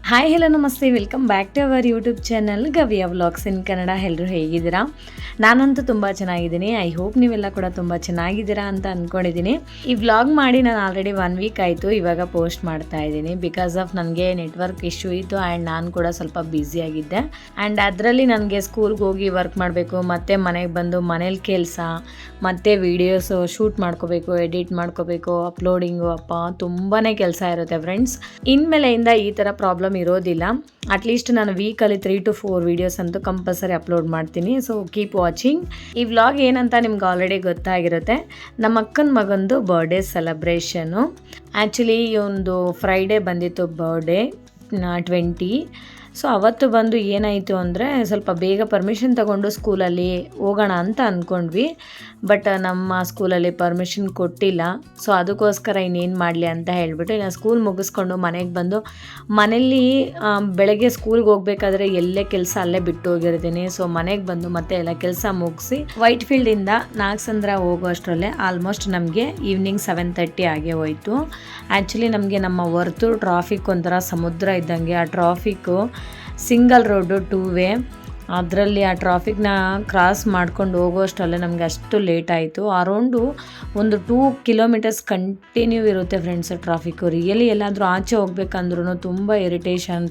Hi hello ನಮಸ್ತೆ, welcome back to our YouTube channel ಗವಿಯ vlogs in Kannada. ಎಲ್ಲರೂ ಹೇಗಿದ್ದೀರಾ? ನಾನಂತೂ ತುಂಬ ಚೆನ್ನಾಗಿದ್ದೀನಿ. ಐ ಹೋಪ್ ನೀವೆಲ್ಲ ಕೂಡ ತುಂಬ ಚೆನ್ನಾಗಿದ್ದೀರಾ ಅಂತ ಅಂದ್ಕೊಂಡಿದ್ದೀನಿ. ಈ ವ್ಲಾಗ್ ಮಾಡಿ ನಾನು ಆಲ್ರೆಡಿ 1 ವೀಕ್ ಆಯಿತು. ಇವಾಗ ಪೋಸ್ಟ್ ಮಾಡ್ತಾ ಇದ್ದೀನಿ ಬಿಕಾಸ್ ಆಫ್ ನನಗೆ ನೆಟ್ವರ್ಕ್ ಇಶ್ಯೂ ಇತ್ತು ಆ್ಯಂಡ್ ನಾನು ಕೂಡ ಸ್ವಲ್ಪ ಬ್ಯುಸಿಯಾಗಿದ್ದೆ. ಆ್ಯಂಡ್ ಅದರಲ್ಲಿ ನನಗೆ ಸ್ಕೂಲ್ಗೆ ಹೋಗಿ ವರ್ಕ್ ಮಾಡಬೇಕು, ಮತ್ತು ಮನೆಗೆ ಬಂದು ಮನೇಲಿ ಕೆಲಸ, ಮತ್ತು ವೀಡಿಯೋಸ್ ಶೂಟ್ ಮಾಡ್ಕೋಬೇಕು, ಎಡಿಟ್ ಮಾಡ್ಕೋಬೇಕು, ಅಪ್ಲೋಡಿಂಗು, ಅಪ್ಪ ತುಂಬಾ ಕೆಲಸ ಇರುತ್ತೆ ಫ್ರೆಂಡ್ಸ್. ಇನ್ಮೇಲೆಯಿಂದ ಈ ಥರ ಪ್ರಾಬ್ಲಮ್ ಇರೋದಿಲ್ಲ. ಅಟ್ಲೀಸ್ಟ್ ನಾನು ವೀಕಲ್ಲಿ 3 to 4 ವೀಡಿಯೋಸ್ ಅಂತೂ ಕಂಪಲ್ಸರಿ ಅಪ್ಲೋಡ್ ಮಾಡ್ತೀನಿ. So keep watching. ಈ ವ್ಲಾಗ್ ಏನಂತ ನಿಮ್ಗೆ ಆಲ್ರೆಡಿ ಗೊತ್ತಾಗಿರುತ್ತೆ. ನಮ್ಮ ಅಕ್ಕನ ಮಗಂದು ಬರ್ಡೇ ಸೆಲೆಬ್ರೇಷನು. ಆ್ಯಕ್ಚುಲಿ ಈ ಒಂದು ಫ್ರೈಡೇ ಬಂದಿತ್ತು ಬರ್ಡೇ 20. ಸೊ ಅವತ್ತು ಬಂದು ಏನಾಯಿತು ಅಂದರೆ ಸ್ವಲ್ಪ ಬೇಗ ಪರ್ಮಿಷನ್ ತಗೊಂಡು ಸ್ಕೂಲಲ್ಲಿ ಹೋಗೋಣ ಅಂತ ಅಂದ್ಕೊಂಡ್ವಿ. ಬಟ್ ನಮ್ಮ ಸ್ಕೂಲಲ್ಲಿ ಪರ್ಮಿಷನ್ ಕೊಟ್ಟಿಲ್ಲ. ಸೊ ಅದಕ್ಕೋಸ್ಕರ ಇನ್ನೇನು ಮಾಡಲಿ ಅಂತ ಹೇಳಿಬಿಟ್ಟು ಇನ್ನು ಸ್ಕೂಲ್ ಮುಗಿಸ್ಕೊಂಡು ಮನೆಗೆ ಬಂದು ಮನೇಲಿ ಬೆಳಗ್ಗೆ ಸ್ಕೂಲ್ಗೆ ಹೋಗ್ಬೇಕಾದ್ರೆ ಎಲ್ಲೇ ಕೆಲಸ ಅಲ್ಲೇ ಬಿಟ್ಟು ಹೋಗಿರ್ತೀನಿ. ಸೊ ಮನೆಗೆ ಬಂದು ಮತ್ತೆ ಎಲ್ಲ ಕೆಲಸ ಮುಗಿಸಿ ವೈಟ್ ಫೀಲ್ಡಿಂದ ನಾಗಸಂದ್ರ ಹೋಗೋ ಅಷ್ಟರಲ್ಲೇ ಆಲ್ಮೋಸ್ಟ್ ನಮಗೆ ಈವ್ನಿಂಗ್ 7:30 ಆಗೇ ಹೋಯಿತು. ಆ್ಯಕ್ಚುಲಿ ನಮಗೆ ನಮ್ಮ ವರ್ತೂರು ಟ್ರಾಫಿಕ್ ಒಂಥರ ಸಮುದ್ರ ಇದ್ದಂಗೆ. ಆ ಟ್ರಾಫಿಕ್ಕು ಸಿಂಗಲ್ ರೋಡು 2 ವೇ. ಅದರಲ್ಲಿ ಆ ಟ್ರಾಫಿಕ್ನ ಕ್ರಾಸ್ ಮಾಡ್ಕೊಂಡು ಹೋಗೋಷ್ಟರಲ್ಲೇ ನಮಗೆ ಅಷ್ಟು ಲೇಟ್ ಆಯಿತು. ಅರೌಂಡು ಒಂದು 2 ಕಿಲೋಮೀಟರ್ಸ್ ಕಂಟಿನ್ಯೂ ಇರುತ್ತೆ ಫ್ರೆಂಡ್ಸ್ ಟ್ರಾಫಿಕ್ಕು. ರಿಯಲಿ ಎಲ್ಲಾದರೂ ಆಚೆ ಹೋಗ್ಬೇಕಂದ್ರೂ ತುಂಬ ಇರಿಟೇಷನ್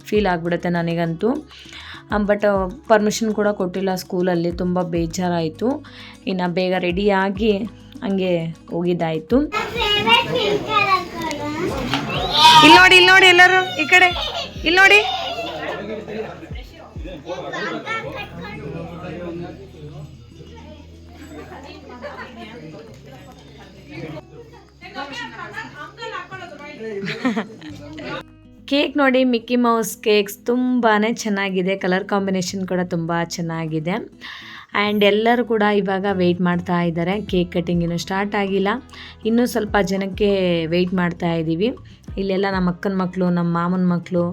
ಫೀಲ್ ಆಗಿಬಿಡುತ್ತೆ ನನಗಂತೂ. ಬಟ್ ಪರ್ಮಿಷನ್ ಕೂಡ ಕೊಟ್ಟಿಲ್ಲ ಸ್ಕೂಲಲ್ಲಿ. ತುಂಬ ಬೇಜಾರಾಯಿತು. ಇನ್ನು ಬೇಗ ರೆಡಿಯಾಗಿ ಹಂಗೆ ಹೋಗಿದ್ದಾಯಿತು. ಇಲ್ಲಿ ನೋಡಿ ಎಲ್ಲರೂ ಈ ಕಡೆ ಇಲ್ಲಿ ನೋಡಿ. ಕೇಕ್ ನೋಡಿ, ಮಿಕ್ಕಿ ಮೌಸ್ ಕೇಕ್ಸ್ ತುಂಬಾ ಚೆನ್ನಾಗಿದೆ. ಕಲರ್ ಕಾಂಬಿನೇಷನ್ ಕೂಡ ತುಂಬ ಚೆನ್ನಾಗಿದೆ. ಆ್ಯಂಡ್ ಎಲ್ಲರೂ ಕೂಡ ಇವಾಗ ವೆಯ್ಟ್ ಮಾಡ್ತಾ ಇದ್ದಾರೆ. ಕೇಕ್ ಕಟ್ಟಿಂಗ್ ಇನ್ನೂ ಸ್ಟಾರ್ಟ್ ಆಗಿಲ್ಲ. ಇನ್ನೂ ಸ್ವಲ್ಪ ಜನಕ್ಕೆ ವೆಯ್ಟ್ ಮಾಡ್ತಾ ಇದ್ದೀವಿ. ಇಲ್ಲೆಲ್ಲ ನಮ್ಮ ಅಕ್ಕನ ಮಕ್ಕಳು, ನಮ್ಮ ಮಾಮನ ಮಕ್ಕಳು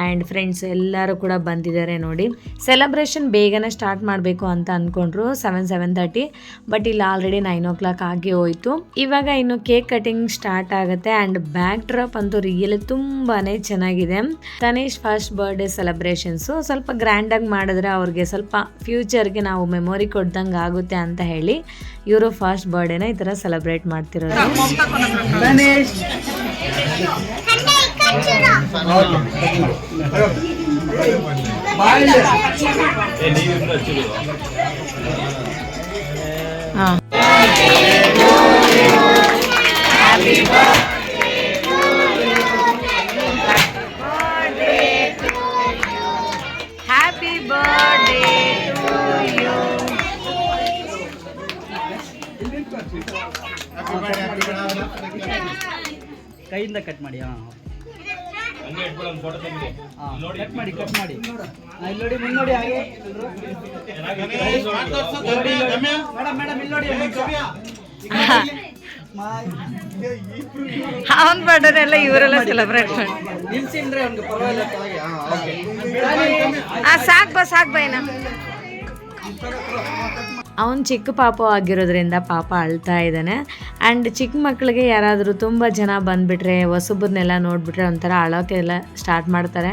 ಆ್ಯಂಡ್ ಫ್ರೆಂಡ್ಸ್ ಎಲ್ಲರೂ ಕೂಡ ಬಂದಿದ್ದಾರೆ ನೋಡಿ. ಸೆಲೆಬ್ರೇಷನ್ ಬೇಗನೆ ಸ್ಟಾರ್ಟ್ ಮಾಡಬೇಕು ಅಂತ ಅಂದ್ಕೊಂಡ್ರು 7:30. ಬಟ್ ಇಲ್ಲಿ ಆಲ್ರೆಡಿ 9 o'clock ಆಗಿ ಹೋಯಿತು. ಇವಾಗ ಇನ್ನು ಕೇಕ್ ಕಟಿಂಗ್ ಸ್ಟಾರ್ಟ್ ಆಗುತ್ತೆ. ಆ್ಯಂಡ್ ಬ್ಯಾಕ್ ಡ್ರಾಪ್ ಅಂತೂ ರಿಯಲಿ ತುಂಬಾ ಚೆನ್ನಾಗಿದೆ. ತನೇಶ್ ಫಸ್ಟ್ ಬರ್ಡೇ ಸೆಲೆಬ್ರೇಷನ್ಸು ಸ್ವಲ್ಪ ಗ್ರ್ಯಾಂಡಾಗಿ ಮಾಡಿದ್ರೆ ಅವ್ರಿಗೆ ಸ್ವಲ್ಪ ಫ್ಯೂಚರ್ಗೆ ನಾವು ಮೆಮೊರಿ ಕೊಡ್ದಂಗೆ ಆಗುತ್ತೆ ಅಂತ ಹೇಳಿ ಇವರು ಫಸ್ಟ್ ಬರ್ಡೇನ ಈ ಥರ ಸೆಲೆಬ್ರೇಟ್ ಮಾಡ್ತಿರೋದು. Happy birthday to you. ಕೈಯಿಂದ ಕಟ್ ಮಾಡಿ. ಕಟ್ ಮಾಡಿ ಇಲ್ಲಿ ನೋಡಿ, ಮುನ್ನೋಡಿ ಹಾಗೆ ಮೇಡಮ್ ಇಲ್ಲಿ ನೋಡಿ. ಅವನ ಬರ್ಡೇ ಎಲ್ಲ ಇವರೆಲ್ಲ ಸೆಲೆಬ್ರೇಟ್ ಮಾಡಿ ನಿಲ್ಸಿಂದ್ರೆ ಅವ್ನಿಗೆ ಪರವಾಗಿಲ್ಲ. ಸಾಕ್ ಬೈನ. ಅವನು ಚಿಕ್ಕ ಪಾಪ ಆಗಿರೋದ್ರಿಂದ ಪಾಪ ಅಳ್ತಾ ಇದ್ದಾನೆ. ಆ್ಯಂಡ್ ಚಿಕ್ಕ ಮಕ್ಕಳಿಗೆ ಯಾರಾದರೂ ತುಂಬ ಜನ ಬಂದುಬಿಟ್ರೆ, ಹೊಸಬ್ರನ್ನೆಲ್ಲ ನೋಡಿಬಿಟ್ರೆ ಒಂಥರ ಅಳೋಕ್ಕೆಲ್ಲ ಸ್ಟಾರ್ಟ್ ಮಾಡ್ತಾರೆ.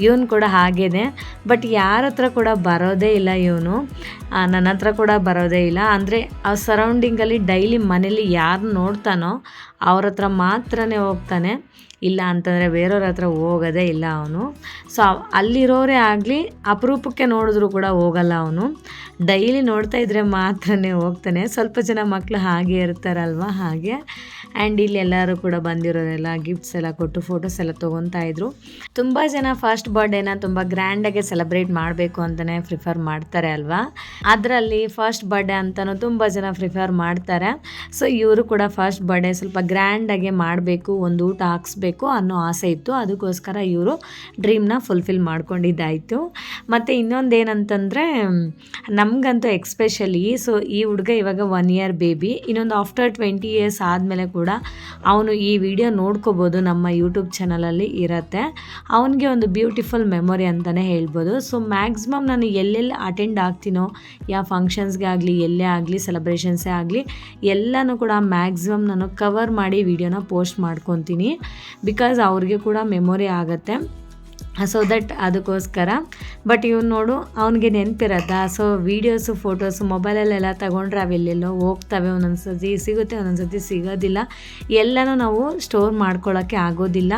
ಇವನು ಕೂಡ ಹಾಗೇ. ಬಟ್ ಯಾರ ಹತ್ರ ಕೂಡ ಬರೋದೇ ಇಲ್ಲ ಇವನು. ನನ್ನ ಹತ್ರ ಕೂಡ ಬರೋದೇ ಇಲ್ಲ. ಅಂದರೆ ಆ ಸರೌಂಡಿಂಗಲ್ಲಿ ಡೈಲಿ ಮನೇಲಿ ಯಾರು ನೋಡ್ತಾನೋ ಅವ್ರ ಹತ್ರ ಮಾತ್ರನೇ ಹೋಗ್ತಾನೆ. ಇಲ್ಲ ಅಂತಂದರೆ ಬೇರೆಯವ್ರ ಹತ್ರ ಹೋಗೋದೇ ಇಲ್ಲ ಅವನು. ಸೊ ಅಲ್ಲಿರೋರೇ ಆಗಲಿ ಅಪರೂಪಕ್ಕೆ ನೋಡಿದ್ರು ಕೂಡ ಹೋಗಲ್ಲ ಅವನು. ಡೈಲಿ ನೋಡ್ತಾ ಇದ್ದರೆ ಮಾತ್ರನೇ ಹೋಗ್ತಾನೆ. ಸ್ವಲ್ಪ ಜನ ಮಕ್ಕಳು ಹಾಗೆ ಇರ್ತಾರಲ್ವ, ಹಾಗೆ. ಆ್ಯಂಡ್ ಇಲ್ಲಿ ಎಲ್ಲರೂ ಕೂಡ ಬಂದಿರೋರೆಲ್ಲ ಗಿಫ್ಟ್ಸ್ ಎಲ್ಲ ಕೊಟ್ಟು ಫೋಟೋಸ್ ಎಲ್ಲ ತೊಗೊತಾ ಇದ್ರು. ತುಂಬ ಜನ ಫಸ್ಟ್ ಬರ್ಡೇನ ತುಂಬ ಗ್ರ್ಯಾಂಡಾಗಿ ಸೆಲೆಬ್ರೇಟ್ ಮಾಡಬೇಕು ಅಂತಲೇ ಪ್ರಿಫರ್ ಮಾಡ್ತಾರೆ ಅಲ್ವಾ. ಅದರಲ್ಲಿ ಫಸ್ಟ್ ಬರ್ಡೇ ಅಂತಲೂ ತುಂಬ ಜನ ಪ್ರಿಫರ್ ಮಾಡ್ತಾರೆ. ಸೊ ಇವರು ಕೂಡ ಫಸ್ಟ್ ಬರ್ಡೇ ಸ್ವಲ್ಪ ಗ್ರ್ಯಾಂಡಾಗಿ ಮಾಡಬೇಕು, ಒಂದು ಊಟ ಹಾಕ್ಸ್ಬೇಕು ಅನ್ನೋ ಆಸೆ ಇತ್ತು. ಅದಕ್ಕೋಸ್ಕರ ಇವರು ಡ್ರೀಮ್ನ ಫುಲ್ಫಿಲ್ ಮಾಡ್ಕೊಂಡಿದ್ದಾಯಿತು. ಮತ್ತು ಇನ್ನೊಂದೇನಂತಂದರೆ ನಮಗಂತೂ ಎಕ್ಸ್ಪೆಷಲಿ ಸೊ ಈ ಹುಡುಗ ಇವಾಗ 1 year ಬೇಬಿ. ಇನ್ನೊಂದು ಆಫ್ಟರ್ 20 years ಆದಮೇಲೆ ಕೂಡ ಅವನು ಈ ವಿಡಿಯೋ ನೋಡ್ಕೋಬೋದು. ನಮ್ಮ ಯೂಟ್ಯೂಬ್ ಚಾನಲಲ್ಲಿ ಇರುತ್ತೆ. ಅವನಿಗೆ ಒಂದು ಬ್ಯೂಟಿಫುಲ್ ಮೆಮೊರಿ ಅಂತಲೇ ಹೇಳ್ಬೋದು. ಸೊ ಮ್ಯಾಕ್ಸಿಮಮ್ ನಾನು ಎಲ್ಲೆಲ್ಲಿ ಅಟೆಂಡ್ ಆಗ್ತೀನೋ, ಯಾವ ಫಂಕ್ಷನ್ಸ್ಗೆ ಆಗಲಿ, ಎಲ್ಲೇ ಆಗಲಿ, ಸೆಲೆಬ್ರೇಷನ್ಸೇ ಆಗಲಿ, ಎಲ್ಲನೂ ಕೂಡ ಮ್ಯಾಕ್ಸಿಮಮ್ ನಾನು ಕವರ್ ಮಾಡಿ ವಿಡಿಯೋನ ಪೋಸ್ಟ್ ಮಾಡ್ಕೊತೀನಿ. ಬಿಕಾಸ್ ಅವ್ರಿಗೆ ಕೂಡ ಮೆಮೊರಿ ಆಗುತ್ತೆ. ಸೊ ದಟ್ ಅದಕ್ಕೋಸ್ಕರ. ಬಟ್ ಇವ್ನು ನೋಡು ಅವನಿಗೆ ನೆನಪಿರತ್ತಾ. ಸೊ ವೀಡಿಯೋಸು ಫೋಟೋಸು ಮೊಬೈಲಲ್ಲೆಲ್ಲ ತಗೊಂಡ್ರೆ ಅವೆಲ್ಲೆಲ್ಲೋ ಹೋಗ್ತವೆ, ಒಂದೊಂದು ಸತಿ ಸಿಗುತ್ತೆ, ಒಂದೊಂದು ಸತಿ ಸಿಗೋದಿಲ್ಲ. ಎಲ್ಲನೂ ನಾವು ಸ್ಟೋರ್ ಮಾಡ್ಕೊಳ್ಳೋಕ್ಕೆ ಆಗೋದಿಲ್ಲ.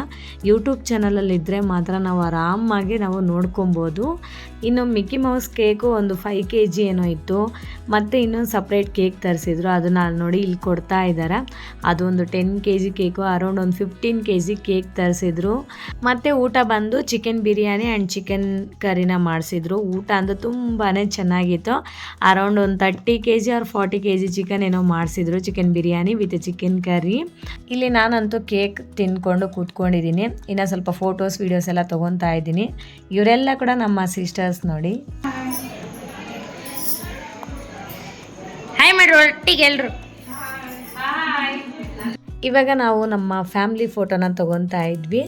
ಯೂಟ್ಯೂಬ್ ಚಾನಲಲ್ಲಿದ್ದರೆ ಮಾತ್ರ ನಾವು ಆರಾಮಾಗಿ ನಾವು ನೋಡ್ಕೊಬೋದು. ಇನ್ನು ಮಿಕ್ಕಿ ಮೌಸ್ ಕೇಕು ಒಂದು 5 kg ಏನೋ ಇತ್ತು, ಮತ್ತು ಇನ್ನೊಂದು ಸಪ್ರೇಟ್ ಕೇಕ್ ತರಿಸಿದ್ರು. ಅದನ್ನು ಅಲ್ಲಿ ನೋಡಿ ಇಲ್ಲಿ ಕೊಡ್ತಾ ಇದ್ದಾರೆ. ಅದೊಂದು 10 kg ಕೇಕು, ಅರೌಂಡ್ ಒಂದು 15 kg ಕೇಕ್ ತರಿಸಿದ್ರು. ಮತ್ತು ಊಟ ಬಂದು ಚಿಕನ್ ಬಿರಿಯಾನಿ ಆ್ಯಂಡ್ ಚಿಕನ್ ಕರಿನ ಮಾಡಿಸಿದ್ರು. ಊಟ ಅಂತೂ ತುಂಬಾ ಚೆನ್ನಾಗಿತ್ತು. ಅರೌಂಡ್ ಒಂದು 30 kg ಆರ್ 40 kg ಚಿಕನ್ ಏನೋ ಮಾಡಿಸಿದ್ರು, chicken biryani with chicken curry. ಇಲ್ಲಿ ನಾನಂತೂ ಕೇಕ್ ತಿಂದ್ಕೊಂಡು ಕೂತ್ಕೊಂಡಿದ್ದೀನಿ. ಇನ್ನು ಸ್ವಲ್ಪ ಫೋಟೋಸ್ ವೀಡಿಯೋಸ್ ಎಲ್ಲ ತೊಗೊತಾ ಇದ್ದೀನಿ. ಇವರೆಲ್ಲ ಕೂಡ ನಮ್ಮ ಸಿಸ್ಟರ್ಸ್ ನೋಡಿ. ಹಾಯ್ ಮಾಡ್ರಿ ಒಟ್ಟಿಗೆ ಎಲ್ರು. ಇವಾಗ ನಾವು ನಮ್ಮ ಫ್ಯಾಮಿಲಿ ಫೋಟೋನ ತಗೊತಾ ಇದ್ವಿ.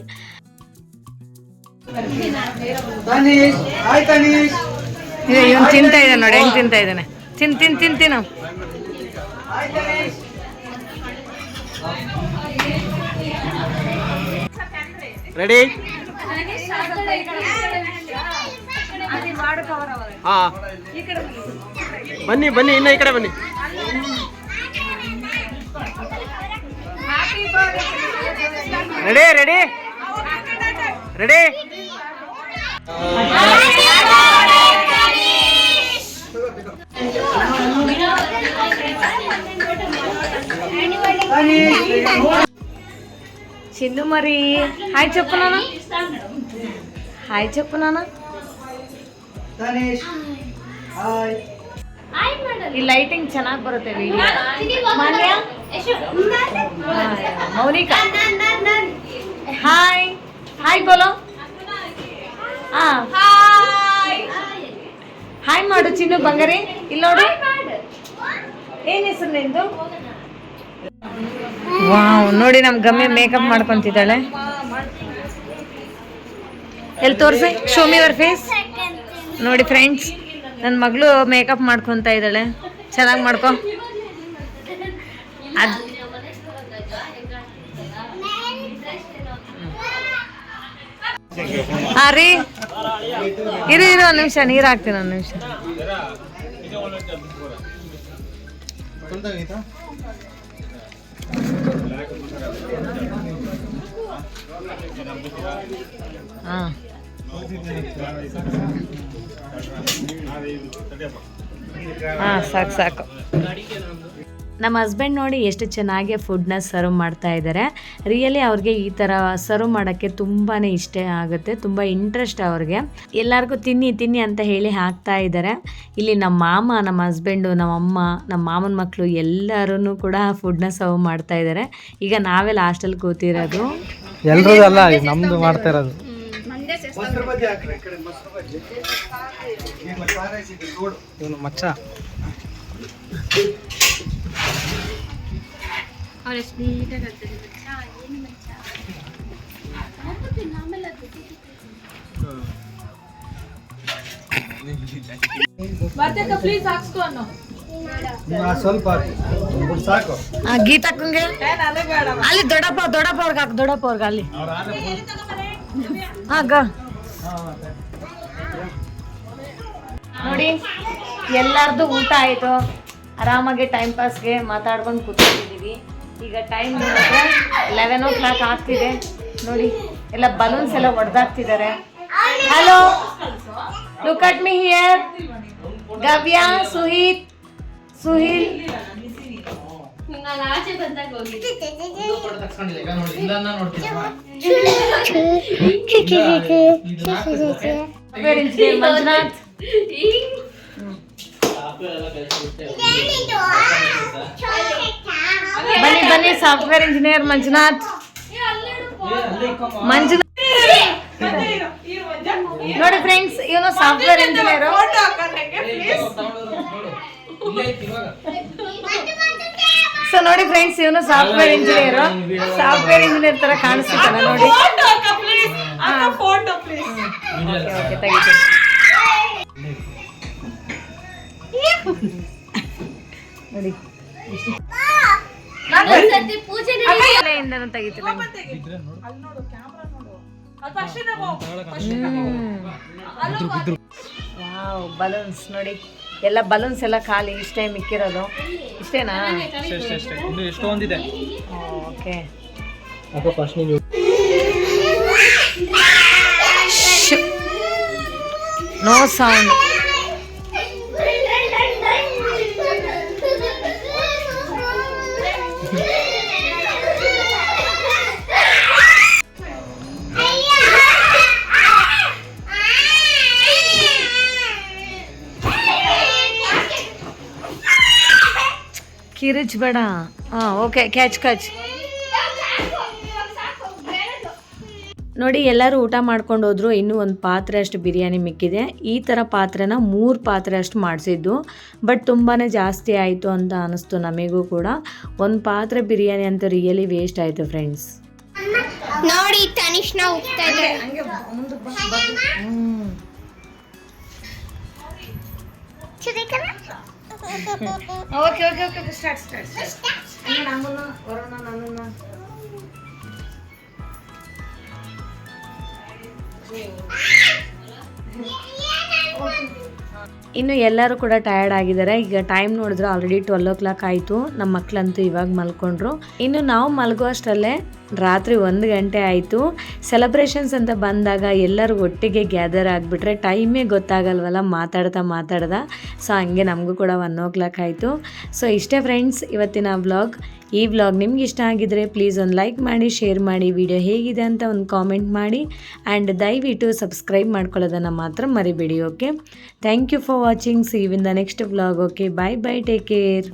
ಇವನು ತಿಂತಾ ಇದ್ದಾನೆ ನೋಡಿ, ಹೆಂಗ್ ತಿಂತಾ ಇದ್ದಾನೆ. ತಿನ್ನು. ರೆಡಿ? ಹಾ ಬನ್ನಿ ಇನ್ನ ಈ ಕಡೆ ಬನ್ನಿ. ರೆಡಿ ಚಿನ್ನು ಮರಿ ಹಾಯ್ చెప్పు నాన్న. ಹಾಯ್ చెప్పు నాన్న. ಈ ಲೈಟಿಂಗ್ ಚೆನ್ನಾಗಿ ಬರುತ್ತೆ ವಿಡಿಯೋ. ಮೌನಿಕಾ ಹಾಯ್ ಬೋಲೋ. ಹಾಯ್ ಮಾಡು ಚಿನ್ನು ಬಂಗಾರಿ. ಇಲ್ಲಿ ನೋಡು, ಏನ್ ಹೆಸರು ನಿಂದು? ವಾವ್, ನೋಡಿ ನಮ್ ಗಮ್ಮಿ ಮೇಕಪ್ ಮಾಡ್ಕೊಂತಿದ್ದಾಳೆ. ಎಲ್ಲಿ ತೋರಿಸಿ, ಶೋ ಮಿ ಯುವರ್ ಫೇಸ್. ನೋಡಿ ಫ್ರೆಂಡ್ಸ್, ನನ್ನ ಮಗಳು ಮೇಕಪ್ ಮಾಡ್ಕೊತಾ ಇದ್ದಾಳೆ. ಚೆನ್ನಾಗಿ ಮಾಡ್ಕೊ. ರೀ ಇರು ಒಂದು ನಿಮಿಷ, ನೀರು ಹಾಕ್ತೀನಿ ಒಂದು ನಿಮಿಷ. ಹಾಂ ಸಾಕು. ನಮ್ಮ ಹಸ್ಬೆಂಡ್ ನೋಡಿ ಎಷ್ಟು ಚೆನ್ನಾಗಿ ಫುಡ್ನ ಸರ್ವ್ ಮಾಡ್ತಾ ಇದ್ದಾರೆ. ರಿಯಲಿ ಅವ್ರಿಗೆ ಈ ಥರ ಸರ್ವ್ ಮಾಡೋಕ್ಕೆ ತುಂಬಾ ಇಷ್ಟ ಆಗುತ್ತೆ, ತುಂಬ ಇಂಟ್ರೆಸ್ಟ್ ಅವ್ರಿಗೆ. ಎಲ್ಲರಿಗೂ ತಿನ್ನಿ ಅಂತ ಹೇಳಿ ಹಾಕ್ತಾ ಇದ್ದಾರೆ. ಇಲ್ಲಿ ನಮ್ಮ ಮಾಮ, ನಮ್ಮ ಹಸ್ಬೆಂಡು, ನಮ್ಮಮ್ಮ, ನಮ್ಮ ಮಾಮನ ಮಕ್ಕಳು ಎಲ್ಲರೂ ಕೂಡ ಫುಡ್ನ ಸರ್ವ್ ಮಾಡ್ತಾ ಇದ್ದಾರೆ. ಈಗ ನಾವೇ ಲಾಸ್ಟಲ್ಲಿ ಕೂತಿರೋದು. ಎಲ್ಲರೂ ಅಲ್ಲ, ನಮ್ದು ಮಾಡ್ತಾ ಇರೋದು. ಇವನು ಮಚ್ಚ. ಸ್ವಲ್ಪ ಗೀತಕ್ಕಂಗೆ ಅಲ್ಲಿ ದೊಡ್ಡಪ್ಪ ಅವ್ರಿಗೆ ಹಾಕು, ದೊಡ್ಡಪ್ಪ ಅವ್ರಿಗೆ ಅಲ್ಲಿ. ನೋಡಿ ಎಲ್ಲರದು ಊಟ ಆಯಿತು. ಆರಾಮಾಗಿ ಟೈಮ್ ಪಾಸ್ಗೆ ಮಾತಾಡ್ಕೊಂಡು ಕೂತ್ಕೊಂಡಿದ್ದೀವಿ. ಈಗ ಟೈಮ್ 11 o'clock ಆಗ್ತಿದೆ. ನೋಡಿ ಎಲ್ಲ ಬಲೂನ್ಸ್ ಎಲ್ಲ ಹೊಡೆದಾಕ್ತಿದ್ದಾರೆ. Hello, look at me here. Gavya, Suhil Manjunath. ಬನ್ನಿ ಸಾಫ್ಟ್ವೇರ್ ಇಂಜಿನಿಯರ್ ಮಂಜುನಾಥ್. ನೋಡಿ ಫ್ರೆಂಡ್ಸ್, ಇವನು ಸಾಫ್ಟ್ವೇರ್ ಇಂಜಿನಿಯರ್. ಸೊ ನೋಡಿ ಫ್ರೆಂಡ್ಸ್, ಇವನು ಸಾಫ್ಟ್ವೇರ್ ಇಂಜಿನಿಯರ್ ತರ ಕಾಣಿಸ್ತಿದ್ದಾನೆ ನೋಡಿ. ನೋಡಿ ವಾವ್, ಬಲೂನ್ಸ್ ನೋಡಿ, ಎಲ್ಲ ಬಲೂನ್ಸ್ ಎಲ್ಲ ಖಾಲಿ, ಇಷ್ಟೇ ಮಿಕ್ಕಿರೋದು. ಇಷ್ಟೇನಾ? ಇನ್ನು ಎಷ್ಟೊಂದಿದೆ. ಓಕೆ, ಫಸ್ಟ್ ನೀವು ನೋ ಸೌಂಡ್. ಕಿರಿಚ್ಬೇಡ. ಹಾಂ, ಓಕೆ, ಕ್ಯಾಚ್. ನೋಡಿ, ಎಲ್ಲರೂ ಊಟ ಮಾಡ್ಕೊಂಡು ಹೋದ್ರು. ಇನ್ನೂ ಒಂದು ಪಾತ್ರೆ ಅಷ್ಟು ಬಿರಿಯಾನಿ ಮಿಕ್ಕಿದೆ. ಈ ಥರ ಪಾತ್ರೆನ 3 ಪಾತ್ರೆ ಅಷ್ಟು ಮಾಡಿಸಿದ್ದು, ಬಟ್ ತುಂಬಾ ಜಾಸ್ತಿ ಆಯಿತು ಅಂತ ಅನ್ನಿಸ್ತು ನಮಗೂ ಕೂಡ. ಒಂದು ಪಾತ್ರೆ ಬಿರಿಯಾನಿ ಅಂತ ರಿಯಲಿ ವೇಸ್ಟ್ ಆಯಿತು ಫ್ರೆಂಡ್ಸ್. ನೋಡಿ ತನಿಷ್ನ ಹೋಗ್ತಾ ಇದ್ದಾರೆ. Okay, start. ಇನ್ನು ಎಲ್ಲರೂ ಕೂಡ ಟಯರ್ಡ್ ಆಗಿದ್ದಾರೆ. ಈಗ ಟೈಮ್ ನೋಡಿದ್ರೆ ಆಲ್ರೆಡಿ 12 o'clock ಆಯಿತು. ನಮ್ಮ ಮಕ್ಕಳಂತೂ ಇವಾಗ ಮಲ್ಕೊಂಡ್ರು. ಇನ್ನು ನಾವು ಮಲಗುವಷ್ಟರಲ್ಲೇ ರಾತ್ರಿ 1 ಗಂಟೆ ಆಯಿತು. ಸೆಲೆಬ್ರೇಷನ್ಸ್ ಅಂತ ಬಂದಾಗ ಎಲ್ಲರೂ ಒಟ್ಟಿಗೆ ಗ್ಯಾದರ್ ಆಗಿಬಿಟ್ರೆ ಟೈಮೇ ಗೊತ್ತಾಗಲ್ವಲ್ಲ, ಮಾತಾಡ್ದ. ಸೊ ಹಂಗೆ ನಮಗೂ ಕೂಡ 1 o'clock ಆಯಿತು. ಸೊ ಇಷ್ಟೇ ಫ್ರೆಂಡ್ಸ್ ಇವತ್ತಿನ ವ್ಲಾಗ್. ಈ ವ್ಲಾಗ್ ನಿಮ್ಗೆ ಇಷ್ಟ ಆಗಿದ್ರೆ ಪ್ಲೀಸ್ ಒಂದು ಲೈಕ್ ಮಾಡಿ, ಶೇರ್ ಮಾಡಿ, ವಿಡಿಯೋ ಹೇಗಿದೆ ಅಂತ ಒಂದು ಕಾಮೆಂಟ್ ಮಾಡಿ, ಆ್ಯಂಡ್ ದಯವಿಟ್ಟು ಸಬ್ಸ್ಕ್ರೈಬ್ ಮಾಡ್ಕೊಳ್ಳೋದನ್ನು ಮಾತ್ರ ಮರಿಬೇಡಿ. Okay, thank you for watching. See you in the next vlog. Okay, bye, take care.